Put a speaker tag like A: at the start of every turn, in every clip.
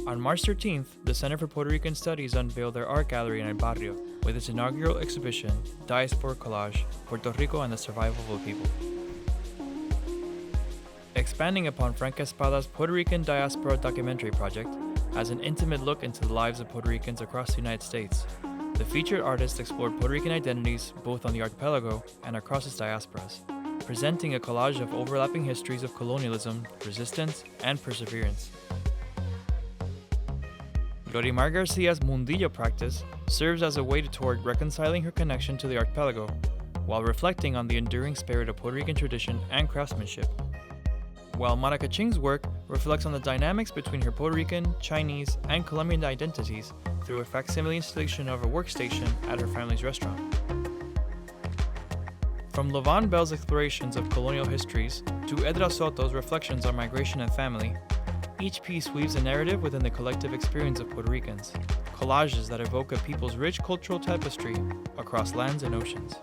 A: On March 13th, the Center for Puerto Rican Studies unveiled their art gallery in El Barrio with its inaugural exhibition, Diasporic Collage, Puerto Rico and the Survival of a People. Expanding upon Frank Espada's Puerto Rican Diaspora documentary project as an intimate look into the lives of Puerto Ricans across the United States, the featured artist explored Puerto Rican identities both on the archipelago and across its diasporas, presenting a collage of overlapping histories of colonialism, resistance, and perseverance. Glorimar Garcia's Mundillo practice serves as a way toward reconciling her connection to the archipelago, while reflecting on the enduring spirit of Puerto Rican tradition and craftsmanship. While Monica Ching's work reflects on the dynamics between her Puerto Rican, Chinese, and Colombian identities through a facsimile installation of a workstation at her family's restaurant. From Lovan Bell's explorations of colonial histories to Edra Soto's reflections on migration and family, each piece weaves a narrative within the collective experience of Puerto Ricans, collages that evoke a people's rich cultural tapestry across lands and oceans.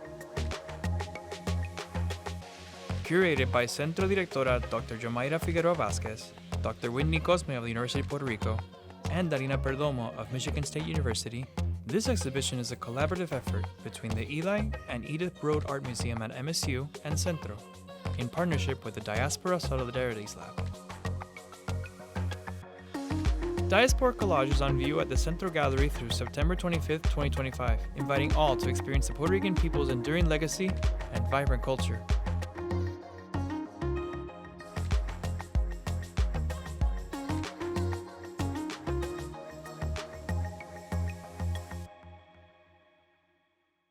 A: Curated by Centro Directora Dr. Jomaira Figueroa Vasquez, Dr. Whitney Cosme of the University of Puerto Rico, and Darina Perdomo of Michigan State University, this exhibition is a collaborative effort between the Eli and Edith Broad Art Museum at MSU and Centro, in partnership with the Diaspora Solidarities Lab. Diasporic Collage is on view at the Centro Gallery through September 25, 2025, inviting all to experience the Puerto Rican people's enduring legacy and vibrant culture.